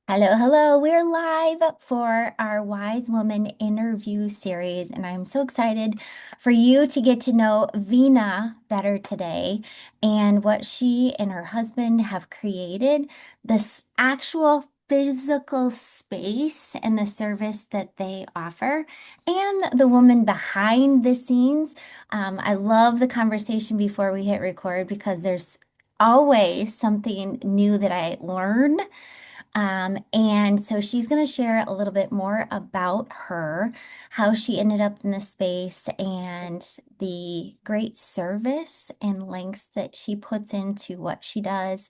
Hello, hello. We're live for our Wise Woman interview series, and I'm so excited for you to get to know Vena better today and what she and her husband have created, this actual physical space and the service that they offer, and the woman behind the scenes. I love the conversation before we hit record because there's always something new that I learn and so she's going to share a little bit more about her, how she ended up in this space, and the great service and lengths that she puts into what she does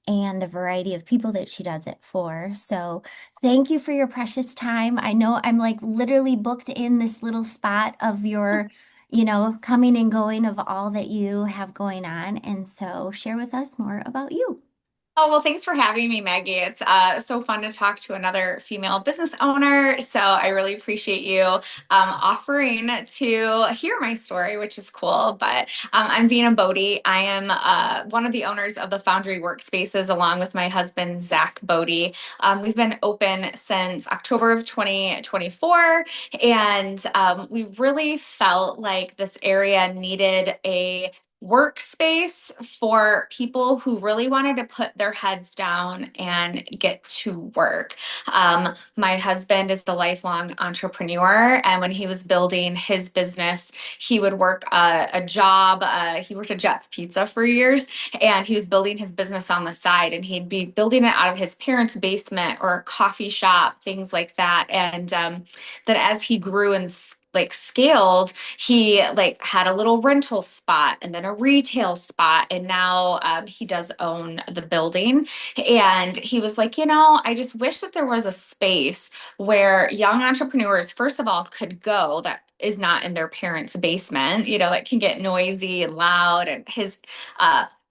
and the variety of people that she does it for. So, thank you for your precious time. I know I'm like literally booked in this little spot of your, coming and going of all that you have going on. And so, share with us more about you. Oh, well, thanks for having me, Maggie. It's so fun to talk to another female business owner. So I really appreciate you offering to hear my story, which is cool. But I'm Vena Boddy. I am one of the owners of the Foundry Workspaces, along with my husband, Zach Boddy. We've been open since October of 2024, and we really felt like this area needed a workspace for people who really wanted to put their heads down and get to work. My husband is the lifelong entrepreneur, and when he was building his business, he would work a job. He worked at Jets Pizza for years, and he was building his business on the side, and he'd be building it out of his parents' basement or a coffee shop, things like that. And then as he grew and like scaled, he like had a little rental spot and then a retail spot, and now he does own the building. And he was like, I just wish that there was a space where young entrepreneurs, first of all, could go that is not in their parents' basement, that can get noisy and loud. And his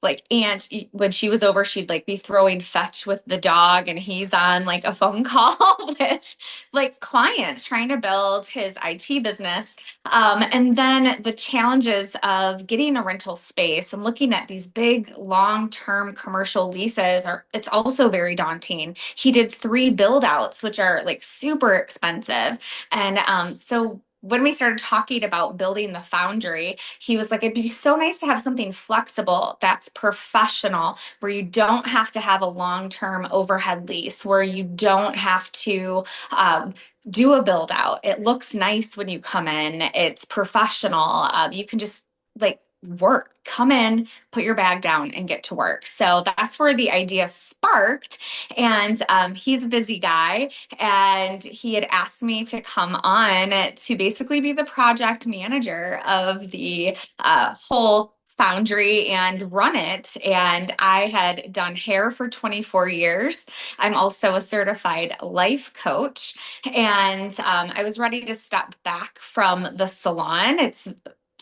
like aunt, when she was over, she'd like be throwing fetch with the dog, and he's on like a phone call with like clients trying to build his IT business. And then the challenges of getting a rental space and looking at these big long-term commercial leases it's also very daunting. He did 3 build outs, which are like super expensive. And so when we started talking about building the foundry, he was like, it'd be so nice to have something flexible that's professional, where you don't have to have a long-term overhead lease, where you don't have to do a build out. It looks nice when you come in. It's professional. You can just like work, come in, put your bag down, and get to work. So that's where the idea sparked. And he's a busy guy, and he had asked me to come on to basically be the project manager of the whole foundry and run it. And I had done hair for 24 years. I'm also a certified life coach, and I was ready to step back from the salon. It's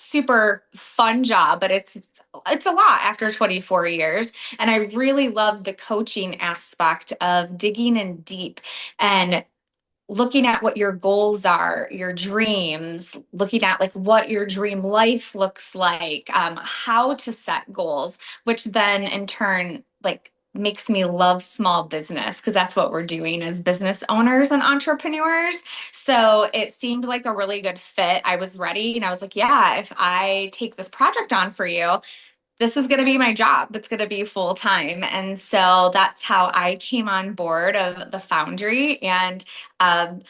super fun job, but it's a lot after 24 years. And I really love the coaching aspect of digging in deep and looking at what your goals are, your dreams, looking at like what your dream life looks like, how to set goals, which then in turn like makes me love small business because that's what we're doing as business owners and entrepreneurs. So it seemed like a really good fit. I was ready, and I was like, yeah, if I take this project on for you, this is going to be my job. It's going to be full time. And so that's how I came on board of the Foundry, and um,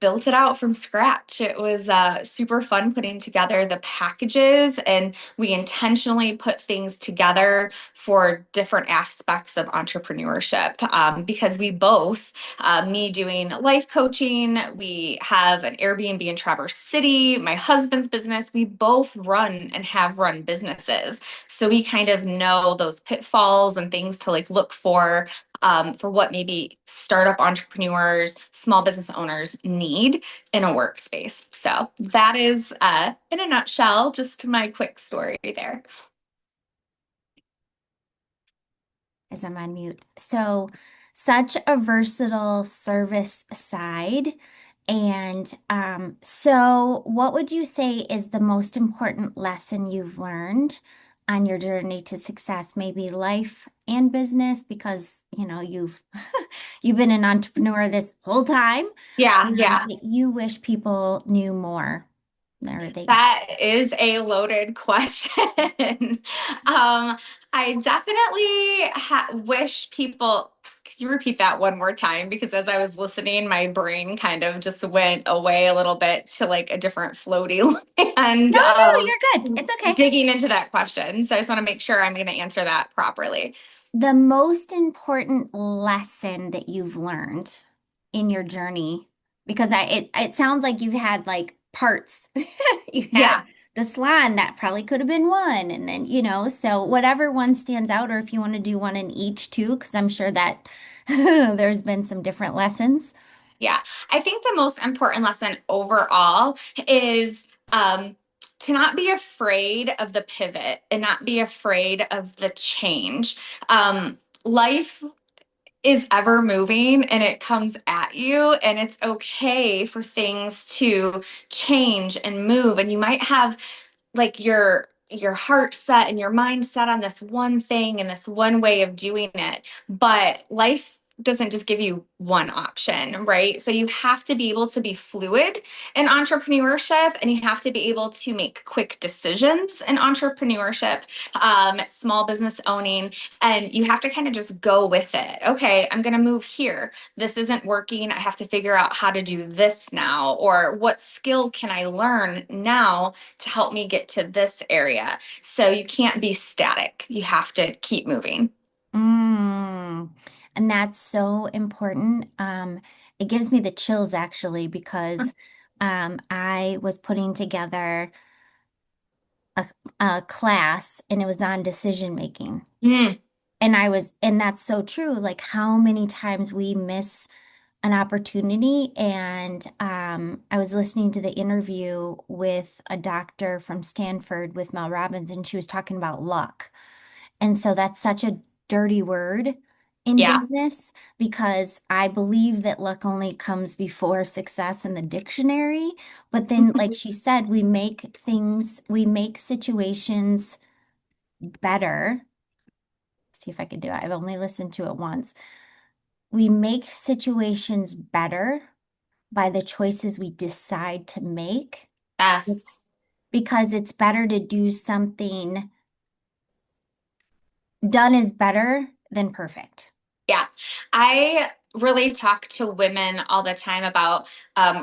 built it out from scratch. It was super fun putting together the packages, and we intentionally put things together for different aspects of entrepreneurship because we both, me doing life coaching, we have an Airbnb in Traverse City, my husband's business, we both run and have run businesses. So we kind of know those pitfalls and things to like look for what maybe startup entrepreneurs, small business owners need in a workspace. So that is, in a nutshell, just my quick story there. As I'm on mute. So, such a versatile service side. And so, what would you say is the most important lesson you've learned on your journey to success? Maybe life and business, because you've you've been an entrepreneur this whole time, Yeah, yeah. that you wish people knew more or that That is a loaded question. I definitely wish people, could you repeat that one more time? Because as I was listening, my brain kind of just went away a little bit to like a different floaty land no, no, of you're good. It's okay. digging into that question. So I just want to make sure I'm going to answer that properly. The most important lesson that you've learned in your journey, because it sounds like you've had like parts. You had Yeah. the salon that probably could have been one, and then so whatever one stands out, or if you want to do one in each too, because I'm sure that there's been some different lessons. Yeah, I think the most important lesson overall is to not be afraid of the pivot and not be afraid of the change. Life is ever moving and it comes at you, and it's okay for things to change and move. And you might have like your heart set and your mind set on this one thing and this one way of doing it, but life doesn't just give you one option, right? So you have to be able to be fluid in entrepreneurship, and you have to be able to make quick decisions in entrepreneurship, small business owning, and you have to kind of just go with it. Okay, I'm going to move here. This isn't working. I have to figure out how to do this now, or what skill can I learn now to help me get to this area. So you can't be static. You have to keep moving. Mm. And that's so important. It gives me the chills actually because I was putting together a, a class and it was on decision making. Mm, And that's so true. Like how many times we miss an opportunity. And I was listening to the interview with a doctor from Stanford with Mel Robbins, and she was talking about luck. And so that's such a dirty word in yeah. business because I believe that luck only comes before success in the dictionary. But then, like she said, we make situations better. See if I can do it. I've only listened to it once. We make situations better by the choices we decide to make. Yes. It's because it's better to do something done is better than perfect. Yeah, I really talk to women all the time about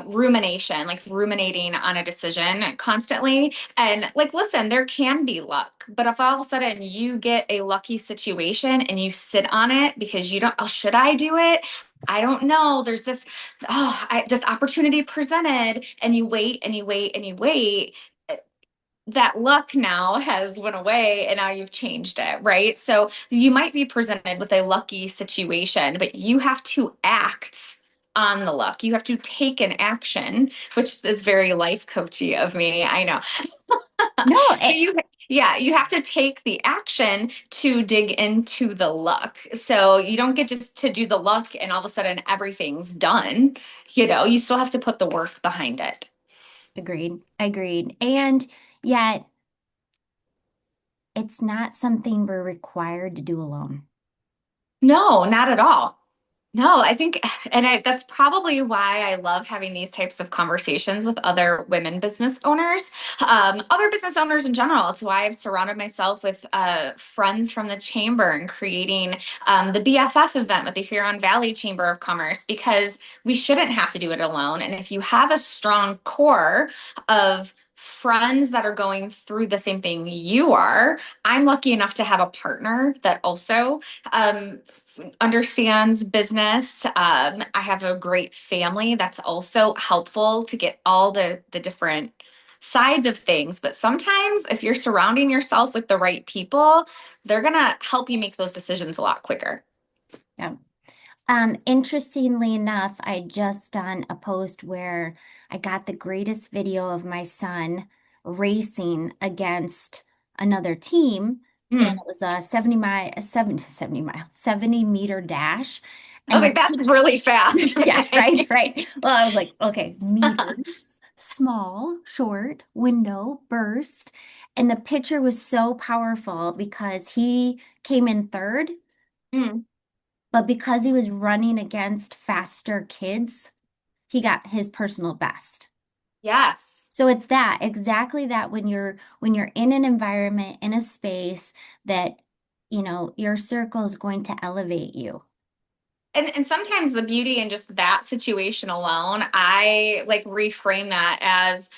rumination, like ruminating on a decision constantly. And like, listen, there can be luck, but if all of a sudden you get a lucky situation and you sit on it because you don't, oh, should I do it? I don't know. There's this, this opportunity presented, and you wait and you wait and you wait, that luck now has went away and now you've changed it, right? So you might be presented with a lucky situation, but you have to act on the luck. You have to take an action, which is very life coachy of me. I know. No, But yeah, you have to take the action to dig into the luck. So you don't get just to do the luck and all of a sudden everything's done. You still have to put the work behind it. agreed. Agreed. And yet, it's not something we're required to do alone. No, not at all. No, I think, that's probably why I love having these types of conversations with other women business owners, other business owners in general. It's why I've surrounded myself with friends from the chamber and creating the BFF event with the Huron Valley Chamber of Commerce, because we shouldn't have to do it alone. And if you have a strong core of friends that are going through the same thing you are, I'm lucky enough to have a partner that also um, understands business. I have a great family that's also helpful to get all the different sides of things. But sometimes if you're surrounding yourself with the right people, they're gonna help you make those decisions a lot quicker. Yeah. Interestingly enough, I just done a post where I got the greatest video of my son racing against another team, and Mm. it was a 70 meter dash. I was And like, that's really fast. yeah, right, right. Well, I was like, okay, meters, small, short, window, burst. And the picture was so powerful because he came in third Mm. but because he was running against faster kids, he got his personal best. Yes. So it's that, exactly that when you're in an environment, in a space that, your circle is going to elevate you. And sometimes the beauty in just that situation alone, I like reframe that as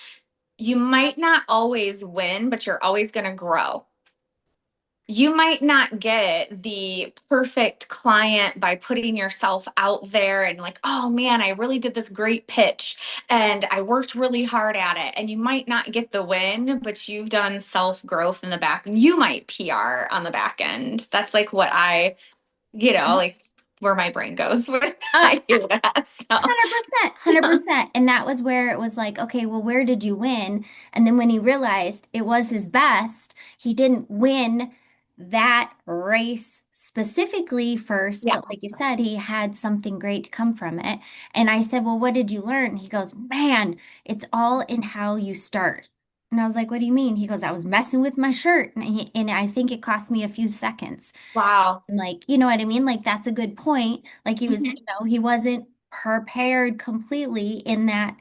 you might not always win, but you're always going to grow. You might not get the perfect client by putting yourself out there and like, oh man, I really did this great pitch and I worked really hard at it. And you might not get the win, but you've done self growth in the back. You might PR on the back end. That's like what like where my brain goes when Uh, I hear that. So, 100%, 100%. And that was where it was like, okay, well, where did you win? And then when he realized it was his best, he didn't win that race specifically first, yeah. but like you said, he had something great come from it. And I said, well, what did you learn? He goes, man, it's all in how you start. And I was like, what do you mean? He goes, I was messing with my shirt, and I think it cost me a few seconds. Wow. And like, you know what I mean? Like that's a good point. Like he was, Mhm. he wasn't prepared completely in that,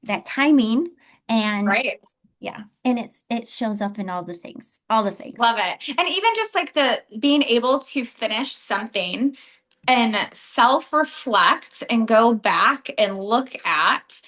that timing. And Right. yeah, and it shows up in all the things, all the things. Love it. And even just like the being able to finish something and self-reflect and go back and look at,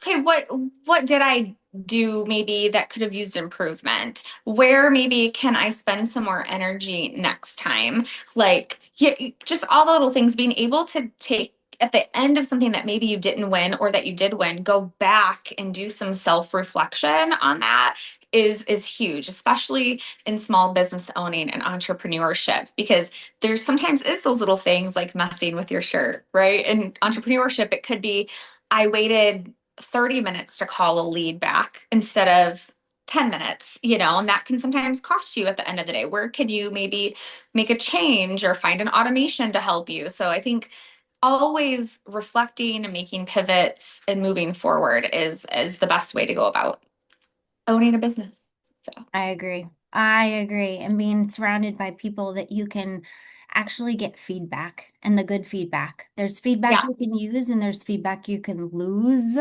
okay, what did I do maybe that could have used improvement? Where maybe can I spend some more energy next time? Like, yeah, just all the little things, being able to take at the end of something that maybe you didn't win or that you did win, go back and do some self-reflection on that is huge, especially in small business owning and entrepreneurship, because there's sometimes is those little things like messing with your shirt, right? In entrepreneurship, it could be I waited 30 minutes to call a lead back instead of 10 minutes, and that can sometimes cost you at the end of the day. Where can you maybe make a change or find an automation to help you? So I think always reflecting and making pivots and moving forward is the best way to go about owning a business. So I agree. I agree. And being surrounded by people that you can actually get feedback and the good feedback. There's feedback yeah, you can use and there's feedback you can lose.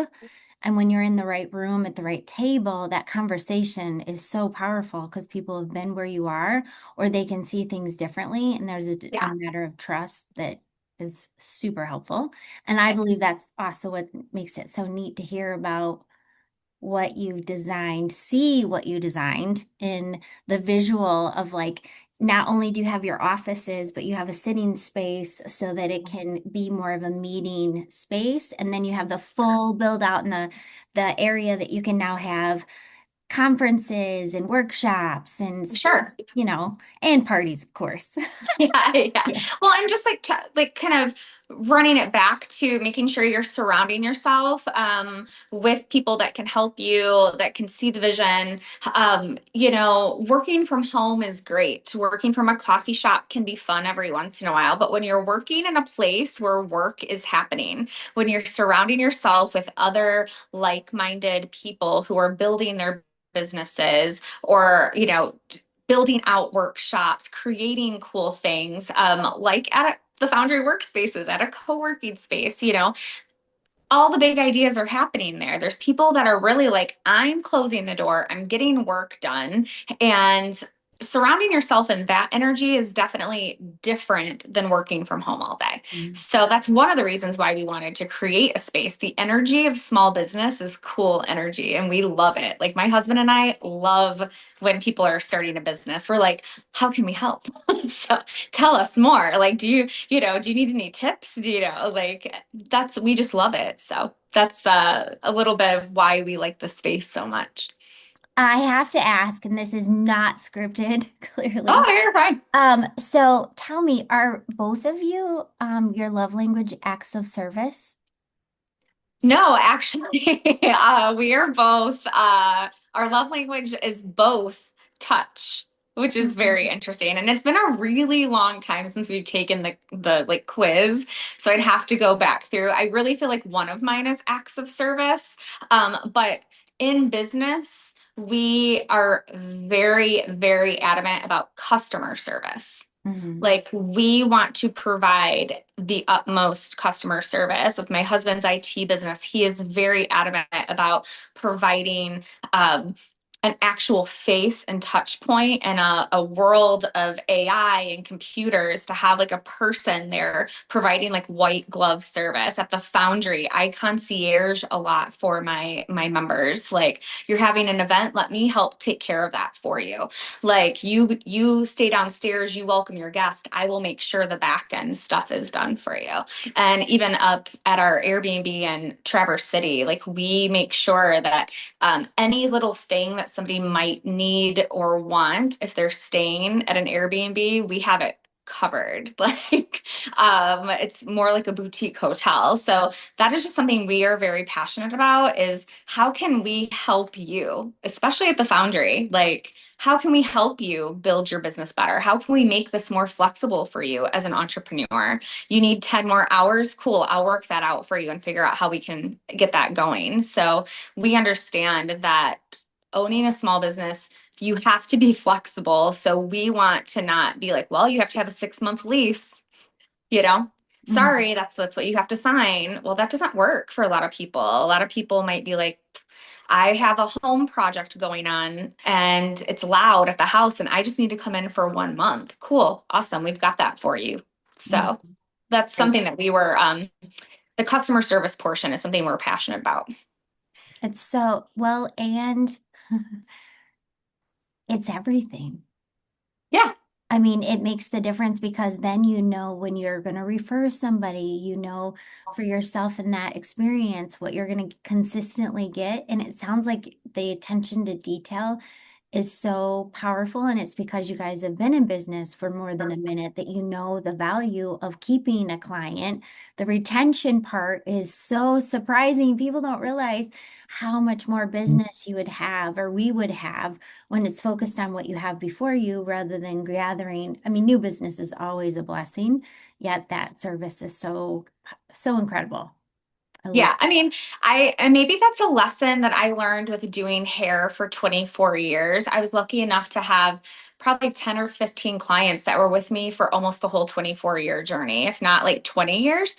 And when you're in the right room at the right table, that conversation is so powerful because people have been where you are or they can see things differently. And there's a yeah. matter of trust that is super helpful. And I believe that's also what makes it so neat to hear about what you've designed, see what you designed in the visual of like, not only do you have your offices, but you have a sitting space so that it can be more of a meeting space. And then you have the full build out in the area that you can now have conferences and workshops and space, Sure. and parties, of course. Yeah, yeah. Yeah. Well, and just like like kind of running it back to making sure you're surrounding yourself with people that can help you, that can see the vision. Working from home is great. Working from a coffee shop can be fun every once in a while, but when you're working in a place where work is happening, when you're surrounding yourself with other like-minded people who are building their businesses or building out workshops, creating cool things, like the Foundry Workspaces, at a co-working space, all the big ideas are happening there. There's people that are really like, I'm closing the door, I'm getting work done. And surrounding yourself in that energy is definitely different than working from home all day. Mm. So that's one of the reasons why we wanted to create a space. The energy of small business is cool energy and we love it. Like my husband and I love when people are starting a business. We're like, how can we help? So tell us more. Like, do you need any tips? Like we just love it. So that's a little bit of why we like the space so much. I have to ask, and this is not scripted, Oh, clearly. you're fine. So tell me, are both of you your love language acts of service? No, actually, we are both, our love language is both touch, which is very Mhm. interesting. And it's been a really long time since we've taken the like quiz. So I'd have to go back through. I really feel like one of mine is acts of service. But in business, we are very, very adamant about customer service. Mhm. Like, we want to provide the utmost customer service. With my husband's IT business, he is very adamant about providing um, an actual face and touch point and a world of AI and computers to have like a person there providing like white glove service. At the Foundry, I concierge a lot for my members. Like, you're having an event, let me help take care of that for you. Like, you stay downstairs, you welcome your guest, I will make sure the back end stuff is done for you. And even up at our Airbnb in Traverse City, like, we make sure that any little thing that somebody might need or want, if they're staying at an Airbnb, we have it covered. Like, it's more like a boutique hotel. So that is just something we are very passionate about, is how can we help you, especially at the Foundry? Like, how can we help you build your business better? How can we make this more flexible for you as an entrepreneur? You need 10 more hours? Cool. I'll work that out for you and figure out how we can get that going. So we understand that owning a small business, you have to be flexible. So we want to not be like, well, you have to have a 6-month lease, you know? Mhm. Sorry, that's what you have to sign. Well, that doesn't work for a lot of people. A lot of people might be like, I have a home project going on and it's loud at the house and I just need to come in for 1 month. Cool. Awesome. We've got that for you. So Mhm. that's Right. something that the customer service portion is something we're passionate about. It's so well, and it's everything. Yeah. I mean, it makes the difference because then you know when you're going to refer somebody, you know for yourself in that experience what you're going to consistently get. And it sounds like the attention to detail is so powerful. And it's because you guys have been in business for more than a minute that you know the value of keeping a client. The retention part is so surprising. People don't realize how much more business you would have or we would have when it's focused on what you have before you rather than gathering. I mean, new business is always a blessing, yet that service is so incredible. I love. Yeah, I mean, and maybe that's a lesson that I learned with doing hair for 24 years. I was lucky enough to have probably 10 or 15 clients that were with me for almost the whole 24-year journey, if not like 20 years,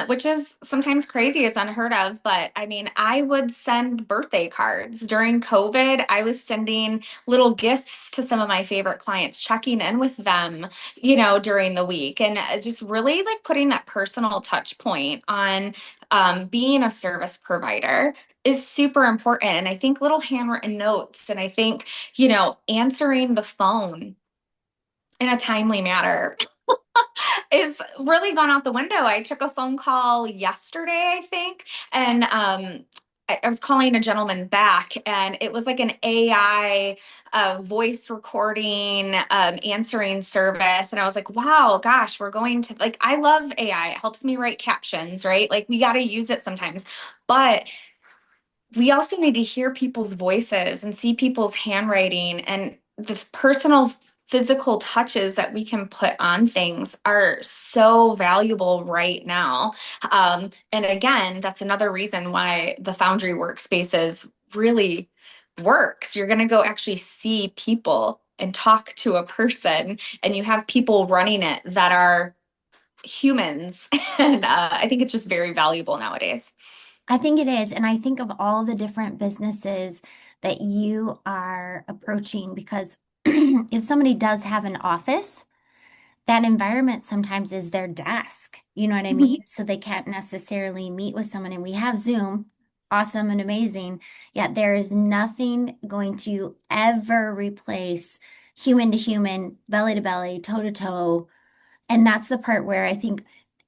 which is sometimes crazy. It's unheard of. But I mean, I would send birthday cards. During COVID, I was sending little gifts to some of my favorite clients, checking in with them, during the week, and just really like putting that personal touch point on being a service provider is super important. And I think little handwritten notes, and I think, answering the phone in a timely manner is really gone out the window. I took a phone call yesterday, I think, and I was calling a gentleman back, and it was like an AI voice recording, answering service. And I was like, wow, gosh, we're going to, like, I love AI. It helps me write captions, right? Like, we got to use it sometimes. But we also need to hear people's voices and see people's handwriting, and the personal physical touches that we can put on things are so valuable right now. And again, that's another reason why the Foundry Workspaces really works. You're going to go actually see people and talk to a person, and you have people running it that are humans. And I think it's just very valuable nowadays. I think it is. And I think of all the different businesses that you are approaching because if somebody does have an office, that environment sometimes is their desk. You know what I mean? So they can't necessarily meet with someone. And we have Zoom, awesome and amazing. Yet there is nothing going to ever replace human to human, belly to belly, toe to toe. And that's the part where I think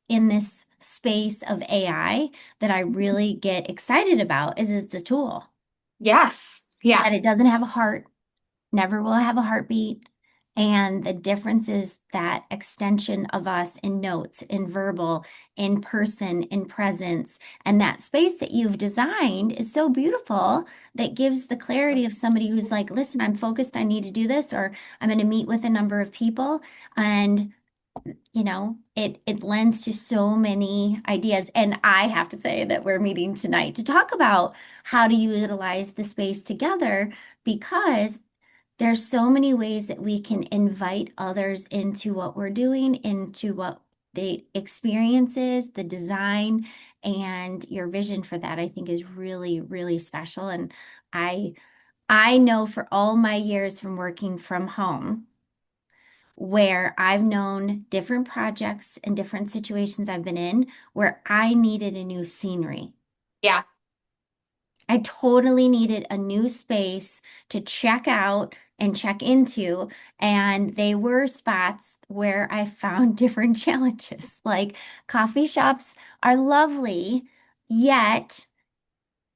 in this space of AI that I really get excited about is it's a tool, Yes. Yeah. yet it doesn't have a heart, never will have a heartbeat. And the difference is that extension of us in notes, in verbal, in person, in presence. And that space that you've designed is so beautiful that gives the clarity of somebody who's like, listen, I'm focused, I need to do this, or I'm going to meet with a number of people. And it lends to so many ideas. And I have to say that we're meeting tonight to talk about how to utilize the space together because there's so many ways that we can invite others into what we're doing, into what the experiences, the design, and your vision for that, I think is really, really special. And I I know for all my years from working from home, where I've known different projects and different situations I've been in where I needed a new scenery. Yeah. I totally needed a new space to check out and check into. And they were spots where I found different challenges. Like coffee shops are lovely, yet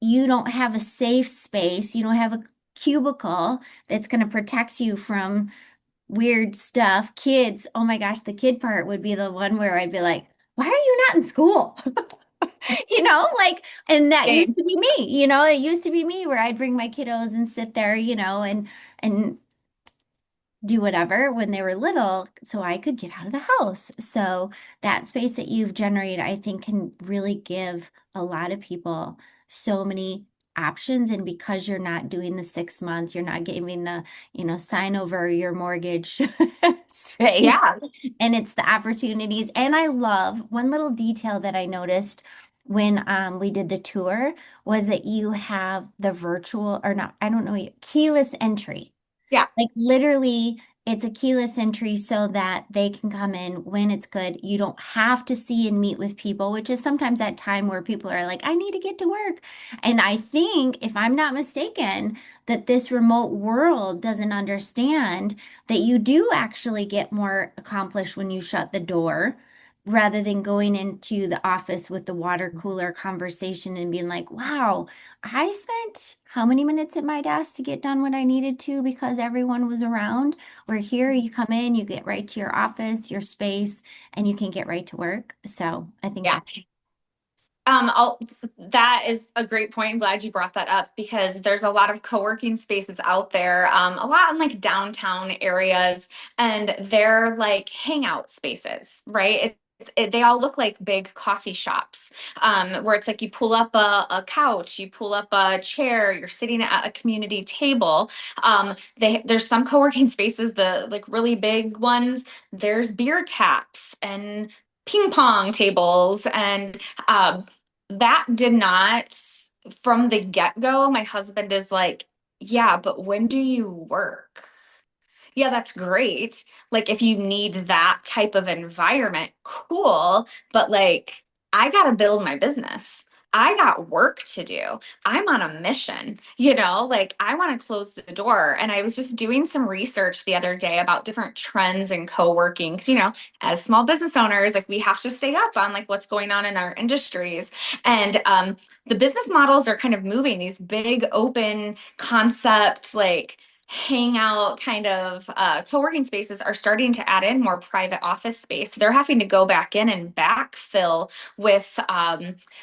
you don't have a safe space. You don't have a cubicle that's going to protect you from weird stuff. Kids, oh my gosh, the kid part would be the one where I'd be like, why are you not in school? Like, and that used Same. to be me, it used to be me where I'd bring my kiddos and sit there, and do whatever when they were little so I could get out of the house. So that space that you've generated, I think can really give a lot of people so many options. And because you're not doing the 6 month, you're not giving the, sign over your mortgage space. Yeah. And it's the opportunities. And I love one little detail that I noticed when we did the tour was that you have the virtual or not, I don't know, keyless entry. Yeah. Like literally, it's a keyless entry so that they can come in when it's good. You don't have to see and meet with people, which is sometimes that time where people are like, I need to get to work. And I think, if I'm not mistaken, that this remote world doesn't understand that you do actually get more accomplished when you shut the door rather than going into the office with the water cooler conversation and being like, wow. I spent how many minutes at my desk to get done what I needed to because everyone was around. Where here you come in, you get right to your office, your space, and you can get right to work. So I think Yeah. that That is a great point. I'm glad you brought that up because there's a lot of co-working spaces out there, a lot in like downtown areas, and they're like hangout spaces, right? They all look like big coffee shops, where it's like you pull up a couch, you pull up a chair, you're sitting at a community table. There's some co-working spaces, the like really big ones. There's beer taps and ping pong tables and that did not, from the get-go, my husband is like, yeah, but when do you work? Yeah, that's great. Like, if you need that type of environment, cool. But like, I gotta build my business. I got work to do. I'm on a mission, like I want to close the door. And I was just doing some research the other day about different trends in co-working. Because, as small business owners, like we have to stay up on like what's going on in our industries. And the business models are kind of moving these big open concept, like hangout kind of co-working spaces are starting to add in more private office space. They're having to go back in and backfill with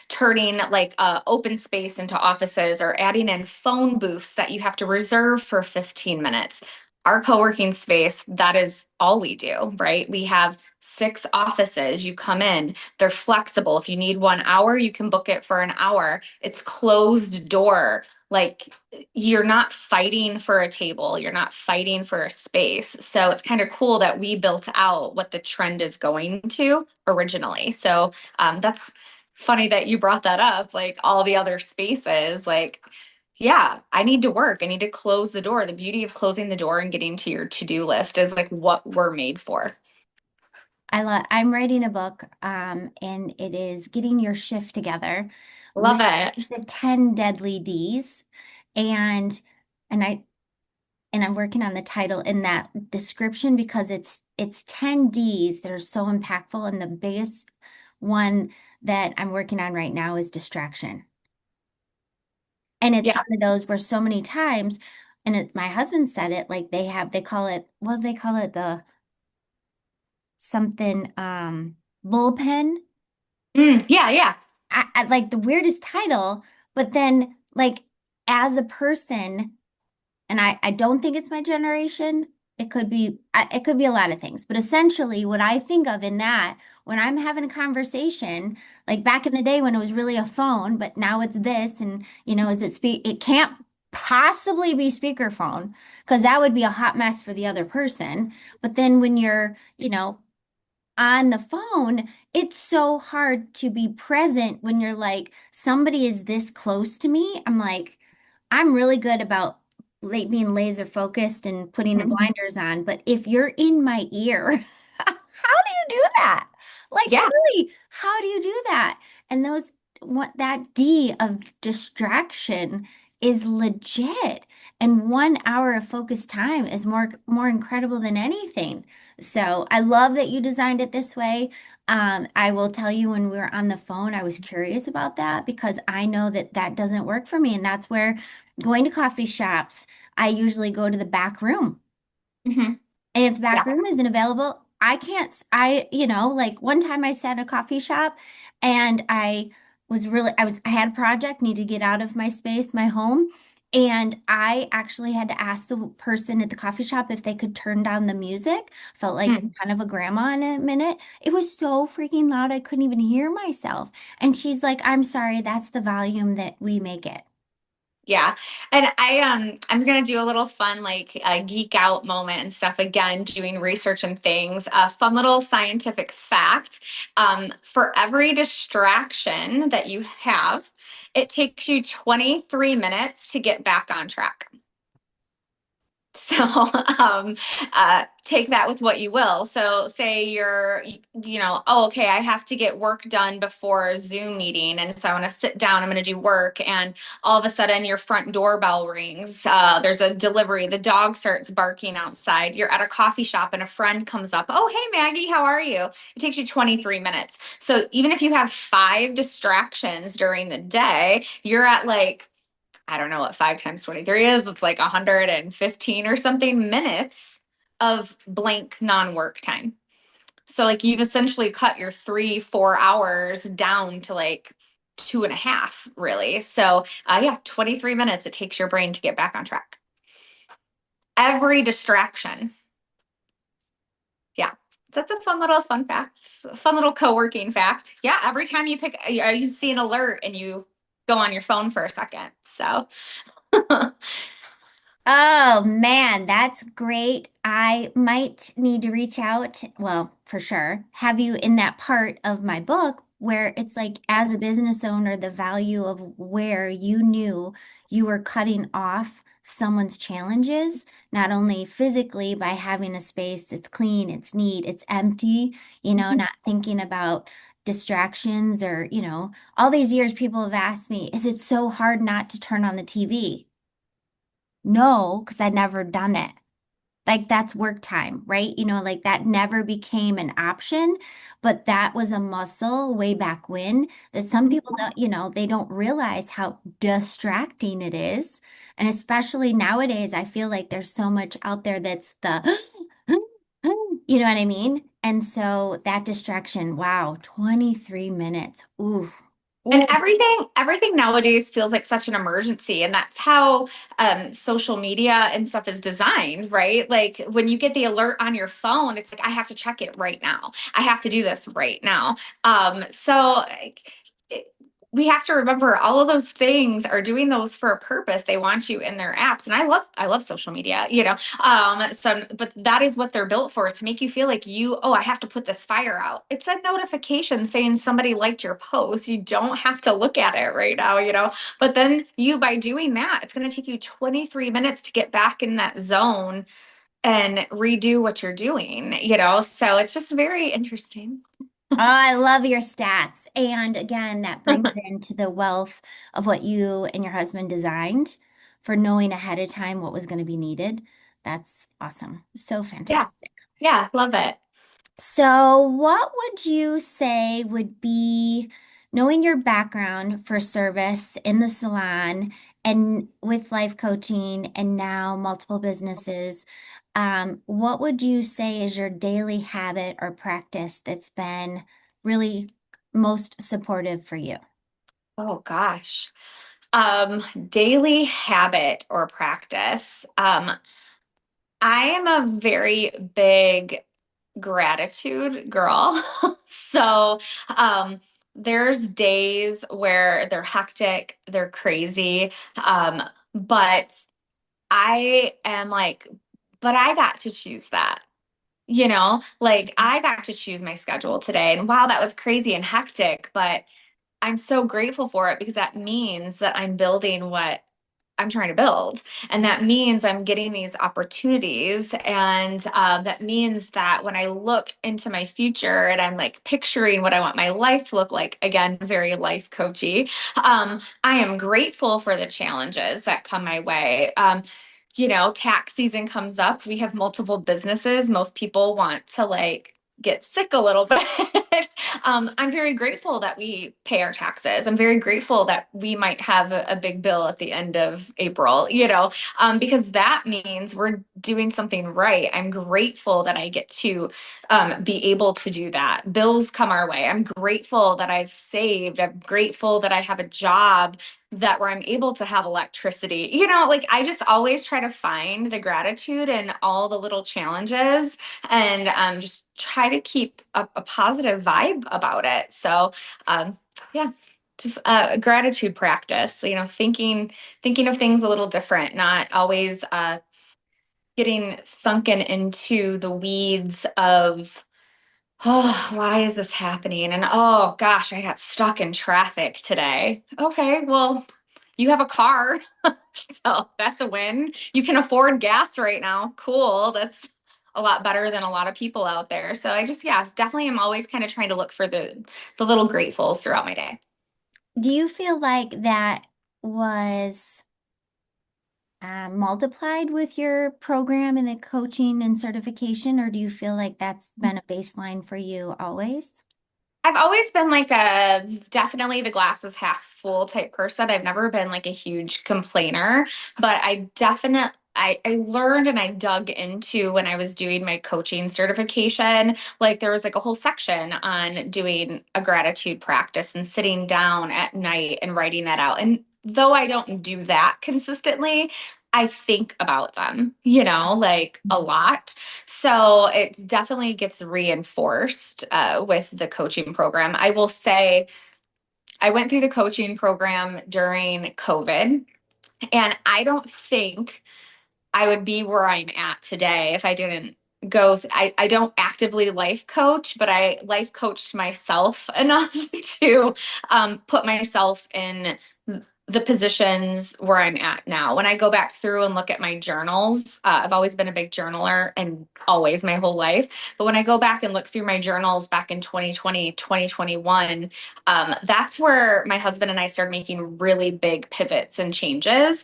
turning like open space into offices or adding in phone booths that you have to reserve for 15 minutes. Our co-working space, that is all we do, right? We have 6 offices. You come in, they're flexible. If you need 1 hour, you can book it for an hour. It's closed door. Like you're not fighting for a table, you're not fighting for a space. So it's kind of cool that we built out what the trend is going to originally. So that's funny that you brought that up, like all the other spaces, like, yeah, I need to work. I need to close the door. The beauty of closing the door and getting to your to-do list is like what we're made for. I'm writing a book, and it is getting your shift together Love with it. the 10 deadly D's. And and I and I'm working on the title in that description because it's 10 D's that are so impactful. And the biggest one that I'm working on right now is distraction. And it's Yeah. one of those where so many times, and my husband said it, like they call it, what do they call it? The something, bullpen. Yeah, yeah. I like the weirdest title, but then like as a person, and I don't think it's my generation. It could be a lot of things, but essentially what I think of in that when I'm having a conversation, like back in the day when it was really a phone, but now it's this, and is it speak? It can't. possibly be speakerphone because that would be a hot mess for the other person. But then when you're, on the phone, it's so hard to be present when you're like, somebody is this close to me. I'm like, I'm really good about being laser focused and putting the Mhm. blinders on. But if you're in my ear, how do you do that? Like, Yeah. really, how do you do that? And what that D of distraction is legit. And 1 hour of focused time is more incredible than anything. So I love that you designed it this way. I will tell you when we were on the phone, I was curious about that because I know that that doesn't work for me. And that's where going to coffee shops, I usually go to the back room. Hmm. And if the back Yeah. room isn't available, I can't, like one time I sat in a coffee shop and I had a project, need to get out of my space, my home. And I actually had to ask the person at the coffee shop if they could turn down the music. Felt like Hmm. kind of a grandma in a minute. It was so freaking loud, I couldn't even hear myself. And she's like, I'm sorry, that's the volume that we make it. Yeah. And I'm gonna do a little fun like geek out moment and stuff again, doing research and things. A fun little scientific fact. For every distraction that you have, it takes you 23 minutes to get back on track. So take that with what you will. So say oh, okay, I have to get work done before a Zoom meeting. And so I want to sit down, I'm going to do work. And all of a sudden your front doorbell rings. There's a delivery. The dog starts barking outside. You're at a coffee shop and a friend comes up. Oh, hey, Maggie, how are you? It takes you 23 minutes. So even if you have 5 distractions during the day, you're at like, I don't know what 5 times 23 is. It's like 115 or something minutes of blank non-work time. So like you've essentially cut your 3, 4 hours down to like 2.5, really. So yeah, 23 minutes it takes your brain to get back on track. Every distraction. Yeah. That's a fun fact. Fun little co-working fact. Yeah, every time you see an alert and you go on your phone for a second. So Oh man, that's great. I might need to reach out. Well, for sure. Have you in that part of my book where it's like, as a business owner, the value of where you knew you were cutting off someone's challenges, not only physically by having a space that's clean, it's neat, it's empty, not thinking about distractions or, all these years people have asked me, is it so hard not to turn on the TV? No, because I'd never done it. Like that's work time, right? Like that never became an option, but that was a muscle way back when that some people don't, they don't realize how distracting it is. And especially nowadays, I feel like there's so much out there that's the, you know what I mean? And so that distraction, wow, 23 minutes. Ooh, And ooh. everything nowadays feels like such an emergency, and that's how social media and stuff is designed, right? Like when you get the alert on your phone, it's like I have to check it right now. I have to do this right now. So it, we have to remember all of those things are doing those for a purpose. They want you in their apps, and I love social media, so but that is what they're built for, is to make you feel like oh, I have to put this fire out. It's a notification saying somebody liked your post. You don't have to look at it right now, but then by doing that, it's going to take you 23 minutes to get back in that zone and redo what you're doing, so it's just very interesting. Oh, I love your stats. And again, that brings into the wealth of what you and your husband designed for knowing ahead of time what was going to be needed. That's awesome. So Yeah. fantastic. Yeah, love it. So, what would you say would be knowing your background for service in the salon and with life coaching and now multiple businesses? What would you say is your daily habit or practice that's been really most supportive for you? Oh gosh. Daily habit or practice. I am a very big gratitude girl. So, there's days where they're hectic, they're crazy. But I am like, but I got to choose that. Like I got to choose my schedule today. And wow, that was crazy and hectic, but I'm so grateful for it because that means that I'm building what I'm trying to build. And that means I'm getting these opportunities. And that means that when I look into my future and I'm like picturing what I want my life to look like, again, very life coachy, I am grateful for the challenges that come my way. Tax season comes up. We have multiple businesses. Most people want to like get sick a little bit. I'm very grateful that we pay our taxes. I'm very grateful that we might have a big bill at the end of April, because that means we're doing something right. I'm grateful that I get to be able to do that. Bills come our way. I'm grateful that I've saved. I'm grateful that I have a job that where I'm able to have electricity. Like I just always try to find the gratitude in all the little challenges and just try to keep a positive vibe about it. So, yeah, just a gratitude practice. Thinking of things a little different, not always getting sunken into the weeds of oh, why is this happening? And oh gosh, I got stuck in traffic today. Okay, well, you have a car, so that's a win. You can afford gas right now. Cool. That's a lot better than a lot of people out there. So I just, yeah, definitely am always kind of trying to look for the little gratefuls throughout my day. Do you feel like that was multiplied with your program and the coaching and certification, or do you feel like that's been a baseline for you always? I've always been like a definitely the glass is half full type person. I've never been like a huge complainer, but I learned and I dug into when I was doing my coaching certification. Like there was like a whole section on doing a gratitude practice and sitting down at night and writing that out. And though I don't do that consistently, I think about them, like a lot. So it definitely gets reinforced with the coaching program. I will say I went through the coaching program during COVID, and I don't think I would be where I'm at today if I didn't I don't actively life coach, but I life coached myself enough to put myself in the positions where I'm at now. When I go back through and look at my journals, I've always been a big journaler and always my whole life. But when I go back and look through my journals back in 2020, 2021, that's where my husband and I started making really big pivots and changes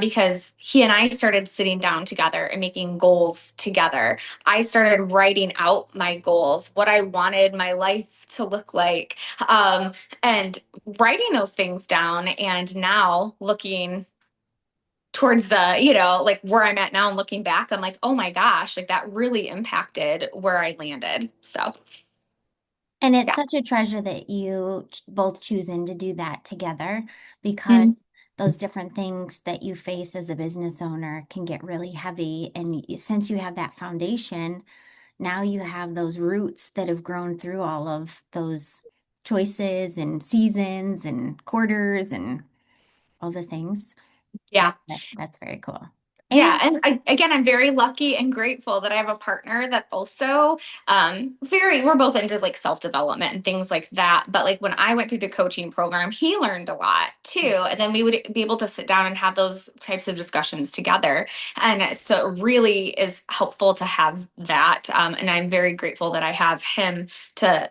because he and I started sitting down together and making goals together. I started writing out my goals, what I wanted my life to look like, and writing those things down. And now looking towards like where I'm at now and looking back, I'm like, oh my gosh, like that really impacted where I landed. So, And it's yeah. such a treasure that you both choosing to do that together because Mm, those different things that you face as a business owner can get really heavy. And since you have that foundation, now you have those roots that have grown through all of those choices and seasons and quarters and all the things. yeah. That's very cool. Yeah, And and again, I'm very lucky and grateful that I have a partner that also we're both into like self-development and things like that. But like when I went through the coaching program, he learned a lot too. And then we would be able to sit down and have those types of discussions together. And so it really is helpful to have that. And I'm very grateful that I have him to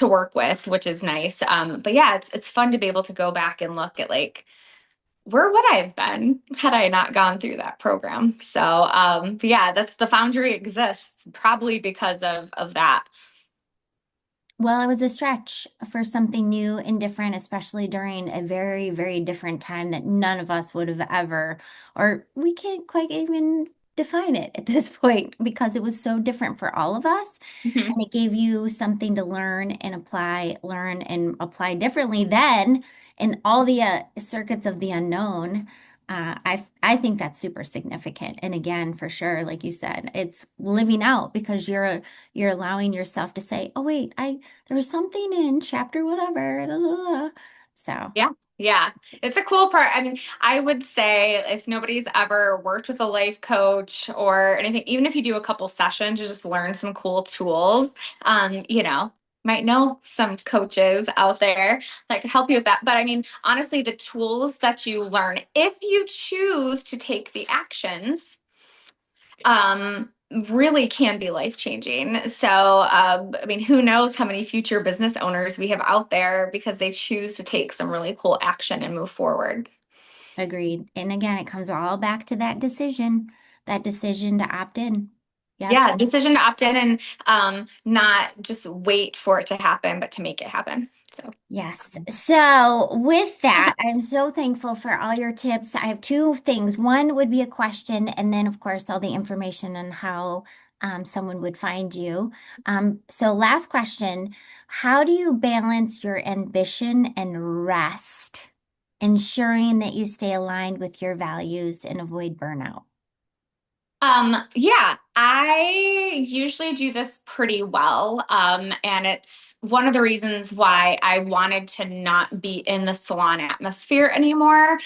work with, which is nice. But yeah, it's fun to be able to go back and look at like where would I have been had I not gone through that program? So, but yeah, that's the Foundry exists probably because of that. well, it was a stretch for something new and different, especially during a very, very different time that none of us would have ever, or we can't quite even define it at this point because it was so different for all of us. Mhm. And it gave you something to learn and apply differently then in all the circuits of the unknown. I think that's super significant. And again, for sure, like you said, it's living out because you're allowing yourself to say, "Oh wait, I there was something in chapter whatever." So, Yeah, yeah. It's a cool part. I mean, I would say if nobody's ever worked with a life coach or anything, even if you do a couple sessions, you just learn some cool tools. Might know some coaches out there that could help you with that. But I mean, honestly, the tools that you learn, if you choose to take the actions, really can be life changing. So, I mean, who knows how many future business owners we have out there because they choose to take some really cool action and move forward. agreed. And again, it comes all back to that decision to opt in. Yep. Yeah, decision to opt in and not just wait for it to happen, but to make it happen. So, Yes. So, with that, I'm so thankful for all your tips. I have two things. One would be a question, and then, of course, all the information on how someone would find you. So, last question, how do you balance your ambition and rest, ensuring that you stay aligned with your values and avoid burnout? yeah, I usually do this pretty well. And it's one of the reasons why I wanted to not be in the salon atmosphere anymore,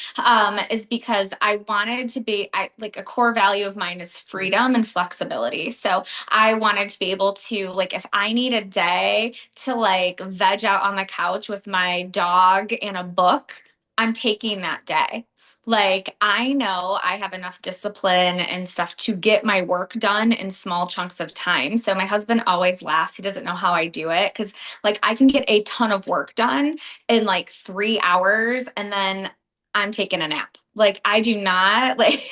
is because I wanted to like a core value of mine is freedom and flexibility. So I wanted to be able to, like, if I need a day to like veg out on the couch with my dog and a book, I'm taking that day. Like, I know I have enough discipline and stuff to get my work done in small chunks of time. So my husband always laughs. He doesn't know how I do it because, like, I can get a ton of work done in like 3 hours and then I'm taking a nap. Like, I do not like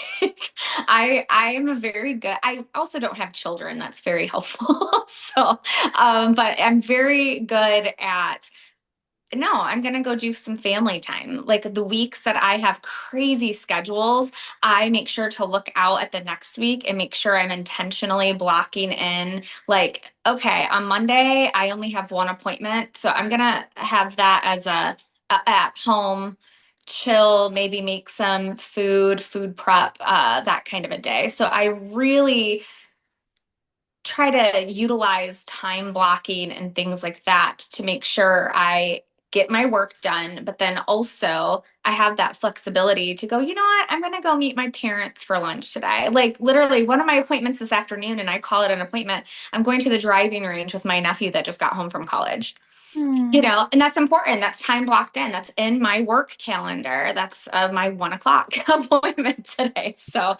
I am a very good. I also don't have children. That's very helpful. So, but I'm very good at no, I'm gonna go do some family time. Like the weeks that I have crazy schedules, I make sure to look out at the next week and make sure I'm intentionally blocking in, like, okay, on Monday, I only have one appointment. So I'm gonna have that as a at home chill, maybe make some food prep, that kind of a day. So I really try to utilize time blocking and things like that to make sure I get my work done, but then also I have that flexibility to go, you know what, I'm going to go meet my parents for lunch today. Like literally one of my appointments this afternoon, and I call it an appointment. I'm going to the driving range with my nephew that just got home from college. Hmm. And that's important. That's time blocked in. That's in my work calendar. That's my 1 o'clock appointment today. So,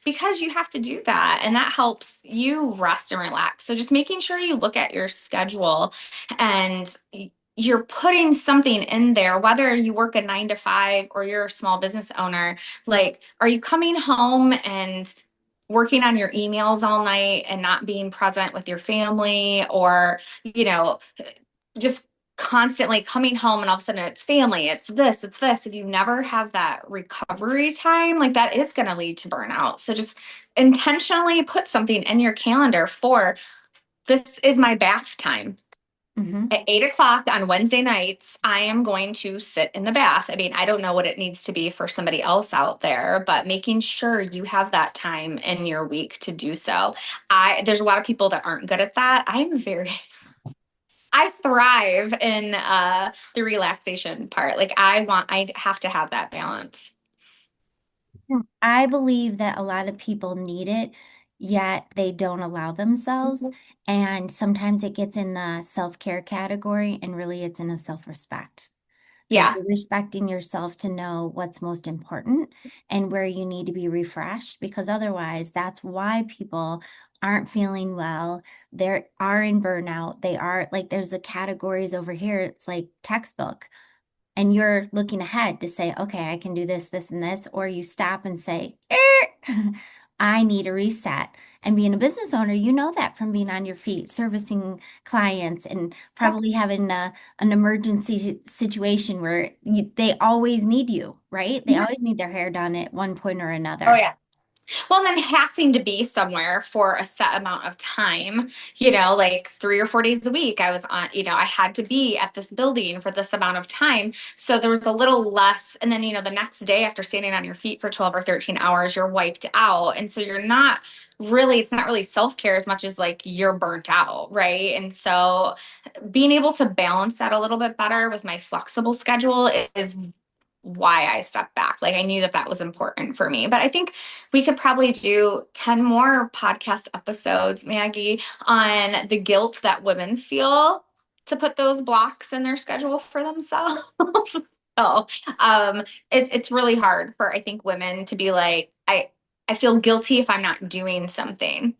because you have to do that and that helps you rest and relax. So, just making sure you look at your schedule and you're putting something in there, whether you work a 9 to 5 or you're a small business owner. Like, are you coming home and working on your emails all night and not being present with your family, or, you know, just constantly coming home and all of a sudden it's family, it's this. If you never have that recovery time, like that is going to lead to burnout. So just intentionally put something in your calendar for this is my bath time. Hmm. At 8 o'clock on Wednesday nights, I am going to sit in the bath. I mean, I don't know what it needs to be for somebody else out there, but making sure you have that time in your week to do so. There's a lot of people that aren't good at that. I thrive in the relaxation part. Like I have to have that balance. I believe that a lot of people need it, yet they don't allow themselves. And sometimes it gets in the self-care category, and really it's in a self-respect because Yeah. you're respecting yourself to know what's most important and where you need to be refreshed, because otherwise, that's why people aren't feeling well. They are in burnout. They are like, there's a categories over here. It's like textbook. And you're looking ahead to say, okay, I can do this, this, and this, or you stop and say, I need a reset. And being a business owner, you know that from being on your feet, servicing clients, and probably having an emergency situation where they always need you, right? They Yeah. always need their hair done at one point or Oh another. yeah. Well, and then having to be somewhere for a set amount of time, like 3 or 4 days a week, I was on, I had to be at this building for this amount of time. So there was a little less. And then, the next day after standing on your feet for 12 or 13 hours, you're wiped out. And so it's not really self care as much as like you're burnt out. Right. And so being able to balance that a little bit better with my flexible schedule is why I stepped back. Like I knew that that was important for me. But I think we could probably do 10 more podcast episodes, Maggie, on the guilt that women feel to put those blocks in their schedule for themselves. So it's really hard for I think women to be like, I feel guilty if I'm not doing something.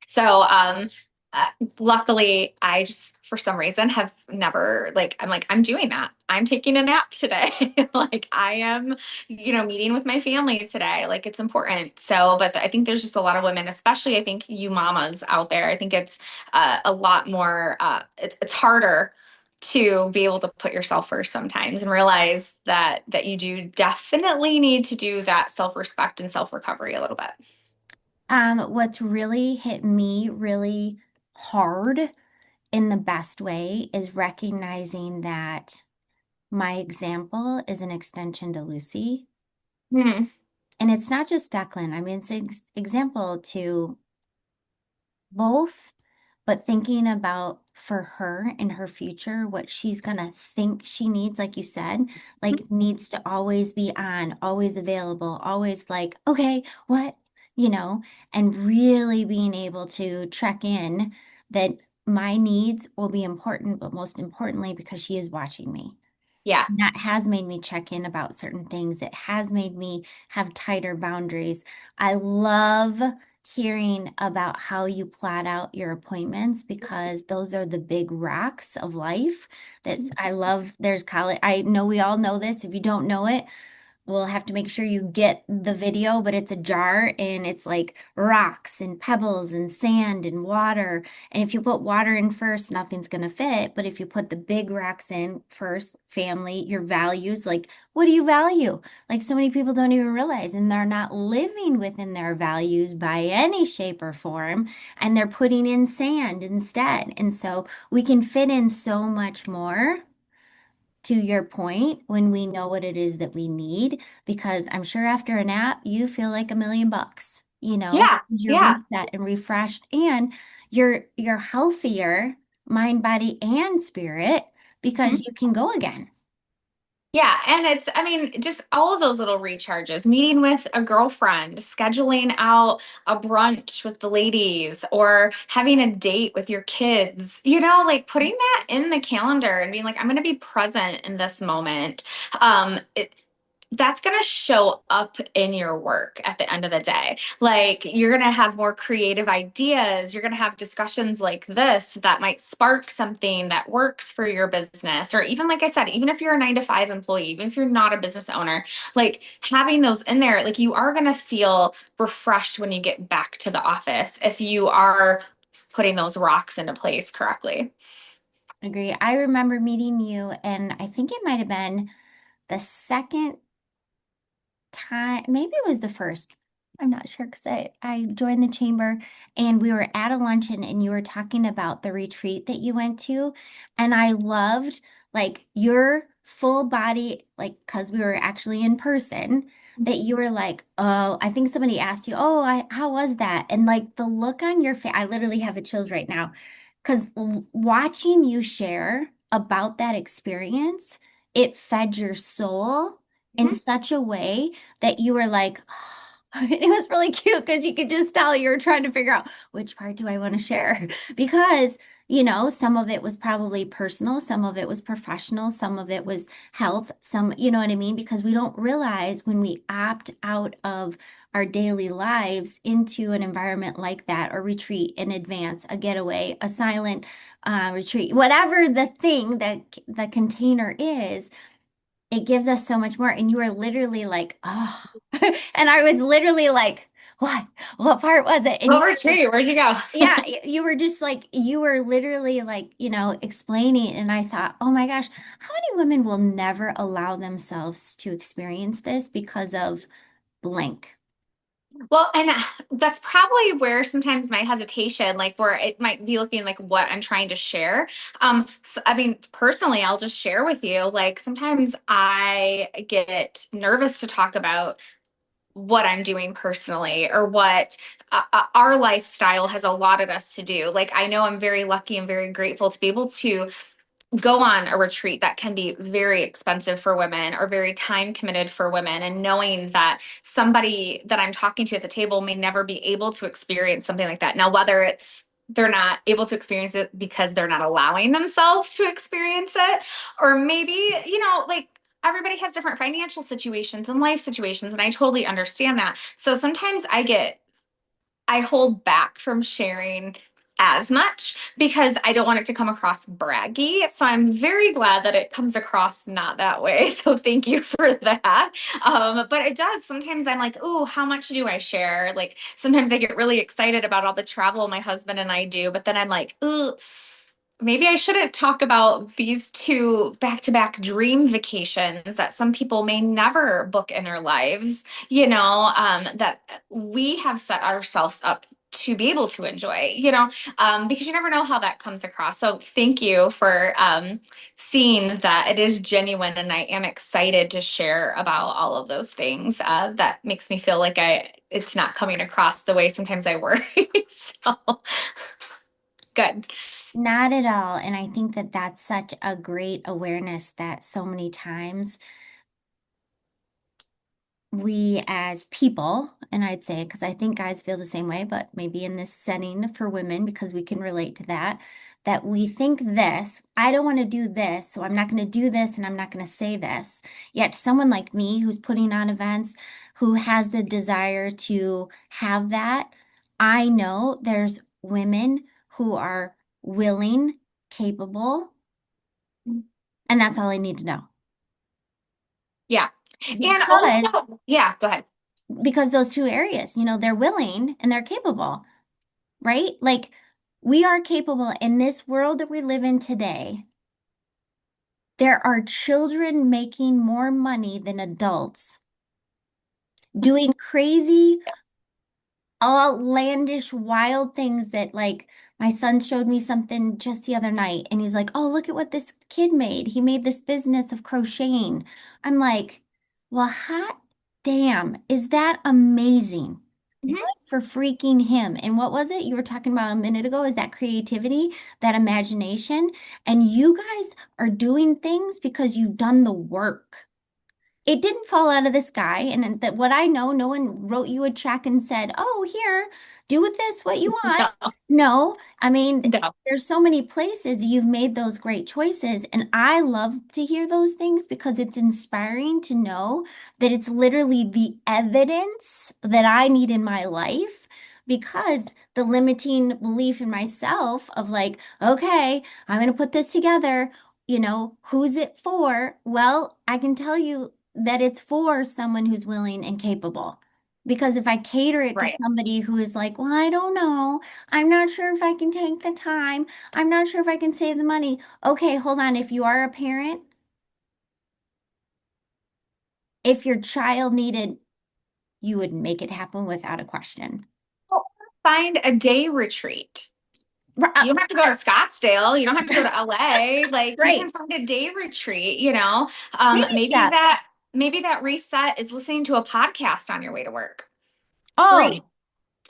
So, uh, luckily, I just, for some reason, have never, I'm doing that. I'm taking a nap today. Like, I am, meeting with my family today. Like, it's important. So, but I think there's just a lot of women, especially I think you mamas out there. I think it's a lot more, it's harder to be able to put yourself first sometimes and realize that you do definitely need to do that self-respect and self-recovery a little bit. What's really hit me really hard in the best way is recognizing that my example is an extension to Lucy. Hmm. And it's not just Declan. I mean, it's an example to both, but thinking about for her in her future, what she's gonna think she needs, like you said, like needs to always be on, always available, always like, okay, what, you know, and really being able to check in that my needs will be important, but most importantly, because she is watching me. Yeah. That has made me check in about certain things. It has made me have tighter boundaries. I love hearing about how you plot out your appointments because those are the big rocks of life. That's I love. There's college. I know we all know this. If you don't know it, we'll have to make sure you get the video, but it's a jar and it's like rocks and pebbles and sand and water. And if you put water in first, nothing's going to fit. But if you put the big rocks in first, family, your values, like what do you value? Like so many people don't even realize, and they're not living within their values by any shape or form, and they're putting in sand instead. And so we can fit in so much more to your point, when we know what it is that we need, because I'm sure after a nap, you feel like $1 million, Yeah. you're Yeah. reset and refreshed and you're healthier, mind, body, and spirit Mhm. because you can go again. Yeah, and I mean, just all of those little recharges, meeting with a girlfriend, scheduling out a brunch with the ladies, or having a date with your kids, like putting that in the calendar and being like, I'm going to be present in this moment. That's going to show up in your work at the end of the day. Like you're going to have more creative ideas. You're going to have discussions like this that might spark something that works for your business. Or even, like I said, even if you're a 9 to 5 employee, even if you're not a business owner, like having those in there, like you are going to feel refreshed when you get back to the office if you are putting those rocks into place correctly. Agree. I remember meeting you, and I think it might have been the second time, maybe it was the first. I'm not sure because I joined the chamber and we were at a luncheon and you were talking about the retreat that you went to. And I loved like your full body, like, because we were actually in person, that you were like, oh, I think somebody asked you, oh, how was that? And like the look on your face, I literally have the chills right now because watching you share about that experience, it fed your soul in Mhm. such a way that you were like, it was really cute because you could just tell you were trying to figure out which part do I want to share because some of it was probably personal, some of it was professional, some of it was health, some, you know what I mean? Because we don't realize when we opt out of our daily lives into an environment like that, or retreat in advance, a getaway, a silent retreat, whatever the thing that the container is, it gives us so much more. And you were literally like, oh, and I was literally like, what? What part was it? And What you were like, retreat? Where'd you go? yeah, you were just like, you were literally like, explaining. And I thought, oh my gosh, how many women will never allow themselves to experience this because of blank? Well, and that's probably where sometimes my hesitation, like where it might be looking like what I'm trying to share. I mean, personally, I'll just share with you, like sometimes I get nervous to talk about what I'm doing personally or what our lifestyle has allotted us to do. Like, I know I'm very lucky and very grateful to be able to go on a retreat that can be very expensive for women or very time committed for women, and knowing that somebody that I'm talking to at the table may never be able to experience something like that. Now, whether it's they're not able to experience it because they're not allowing themselves to experience it, or maybe, like everybody has different financial situations and life situations, and I totally understand that. So sometimes I hold back from sharing as much because I don't want it to come across braggy. So I'm very glad that it comes across not that way. So thank you for that. But it does. Sometimes I'm like, oh, how much do I share? Like sometimes I get really excited about all the travel my husband and I do, but then I'm like, ooh, maybe I shouldn't talk about these two back-to-back dream vacations that some people may never book in their lives, that we have set ourselves up to be able to enjoy, because you never know how that comes across. So thank you for seeing that it is genuine, and I am excited to share about all of those things. That makes me feel like it's not coming across the way sometimes I worry. So good. Not at all. And I think that that's such a great awareness that so many times we as people, and I'd say, because I think guys feel the same way, but maybe in this setting for women, because we can relate to that, that we think this, I don't want to do this, so I'm not going to do this and I'm not going to say this. Yet someone like me who's putting on events, who has the desire to have that, I know there's women who are willing, capable, and that's all I need to know. Yeah. And Because also, yeah, go ahead. because those two areas, they're willing and they're capable, right? Like we are capable in this world that we live in today. There are children making more money than adults doing crazy, outlandish, wild things that like my son showed me something just the other night and he's like, "Oh, look at what this kid made. He made this business of crocheting." I'm like, "Well, hot damn, is that amazing?" Good Mhm. for freaking him. And what was it you were talking about a minute ago? Is that creativity, that imagination? And you guys are doing things because you've done the work. It didn't fall out of the sky. And that what I know, no one wrote you a check and said, "Oh, here, do with this what you want." No, No, I mean, no, there's so many places you've made those great choices. And I love to hear those things because it's inspiring to know that it's literally the evidence that I need in my life. Because the limiting belief in myself of like, okay, I'm going to put this together. Who's it for? Well, I can tell you that it's for someone who's willing and capable. Because if I cater it to right. somebody who is like, "Well, I don't know. I'm not sure if I can take the time. I'm not sure if I can save the money." Okay, hold on. If you are a parent, if your child needed, you would make it happen without a question. Well, find a day retreat. R- uh, You don't have to go to Scottsdale. You don't have to go to LA. Like you Right. can find a day retreat, Baby maybe steps. that reset is listening to a podcast on your way to work. Oh,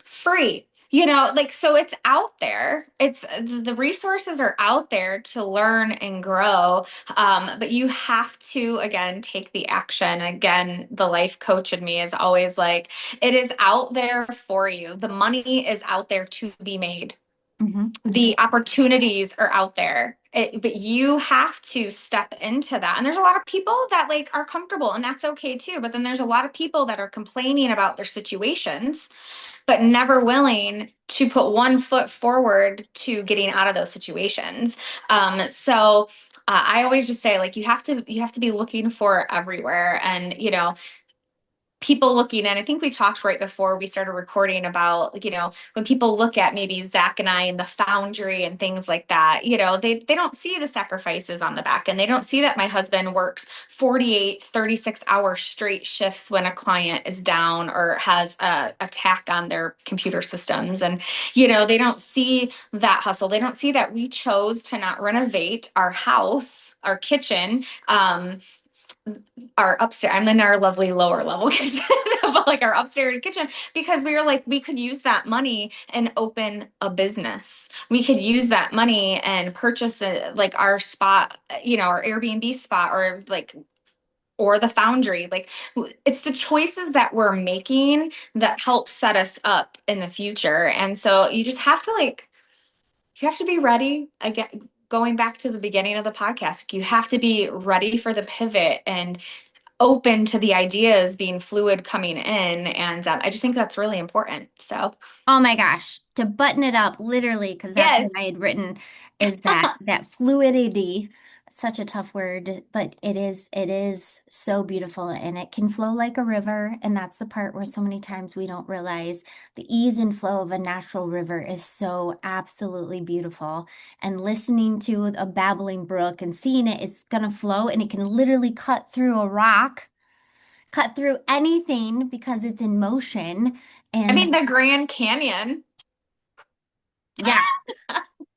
Free. Like so it's out there. It's the resources are out there to learn and grow. But you have to again take the action. Again, the life coach in me is always like, it is out there for you. The money is out there to be made. The yes. opportunities are out there. But you have to step into that. And there's a lot of people that like are comfortable, and that's okay too. But then there's a lot of people that are complaining about their situations but never willing to put one foot forward to getting out of those situations. So I always just say like you have to be looking for everywhere, and people looking in, I think we talked right before we started recording about, when people look at maybe Zach and I in the Foundry and things like that, they don't see the sacrifices on the back, and they don't see that my husband works 48, 36-hour straight shifts when a client is down or has a attack on their computer systems. And, they don't see that hustle. They don't see that we chose to not renovate our house, our kitchen, our upstairs. I'm in our lovely lower level kitchen, but like our upstairs kitchen, because we were like, we could use that money and open a business. We could use that money and purchase like our spot, our Airbnb spot, or the Foundry. Like, it's the choices that we're making that help set us up in the future. And so you just have to you have to be ready. Again, going back to the beginning of the podcast, you have to be ready for the pivot and open to the ideas being fluid coming in. And I just think that's really important. So, Oh my gosh, to button it up literally, because that's what yes. I had written, is that fluidity, such a tough word, but it is so beautiful and it can flow like a river. And that's the part where so many times we don't realize the ease and flow of a natural river is so absolutely beautiful. And listening to a babbling brook and seeing it is gonna flow and it can literally cut through a rock, cut through anything because it's in motion. I And mean, the Grand Canyon yeah,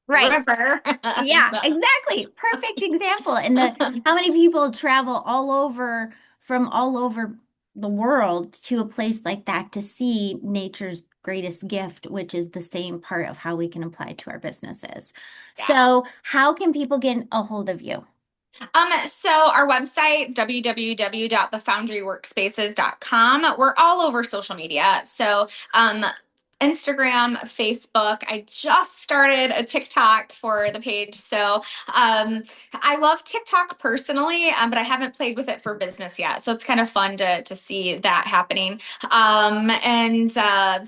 right. River. Yeah, So, exactly. Perfect example. And the how many people travel all over from all over the world to a place like that to see nature's greatest gift, which is the same part of how we can apply to our businesses. yeah. So, how can people get a hold of you? So our website is www.thefoundryworkspaces.com. We're all over social media. So, Instagram, Facebook. I just started a TikTok for the page. So, I love TikTok personally, but I haven't played with it for business yet. So it's kind of fun to see that happening. And come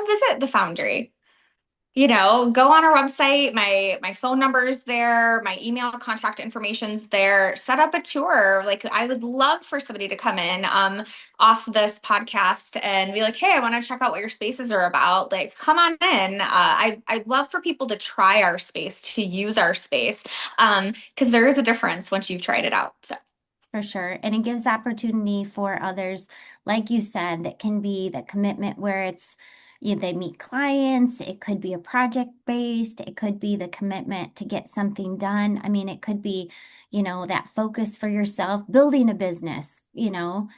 visit the Foundry. Go on our website. My phone number is there. My email contact information's there. Set up a tour. Like, I would love for somebody to come in off this podcast and be like, hey, I want to check out what your spaces are about. Like, come on in. I'd love for people to try our space, to use our space, because there is a difference once you've tried it out. So, For sure. And it gives opportunity for others, like you said, that can be the commitment where they meet clients. It could be a project based. It could be the commitment to get something done. I mean, it could be, that focus for yourself, building a business,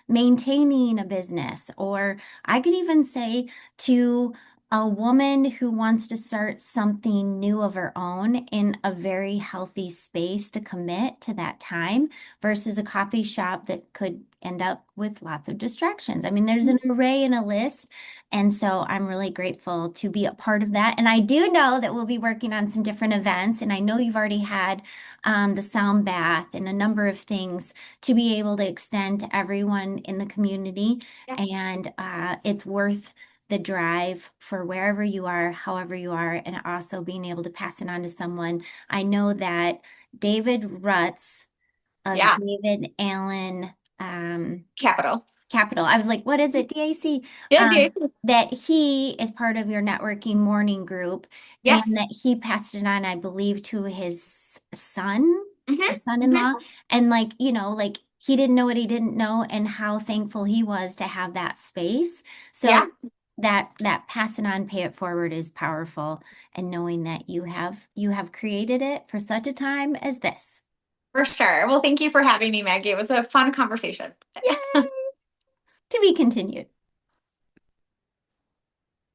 maintaining a business. Or I could even say to a woman who wants to start something new of her own in a very healthy space to commit to that time versus a coffee shop that could end up with lots of distractions. I mean, there's an array and a list. And so I'm really grateful to be a part of that. And I do know that we'll be working on some different events. And I know you've already had the sound bath and a number of things to be able to extend to everyone in the community. yeah. And it's worth the drive for wherever you are, however you are, and also being able to pass it on to someone. I know that David Rutz of Yeah. David Allen Capital. Capital. I was like, what is it? DAC. Yeah, Jay. That he is part of your networking morning group and Yes. that he passed it on, I believe, to his son or Hmm. son-in-law. And like he didn't know what he didn't know and how thankful he was to have that space. Yeah. So that pass it on, pay it forward is powerful. And knowing that you have created it for such a time as this. For sure. Well, thank you for having me, Maggie. It was a fun conversation. Yay! To be continued.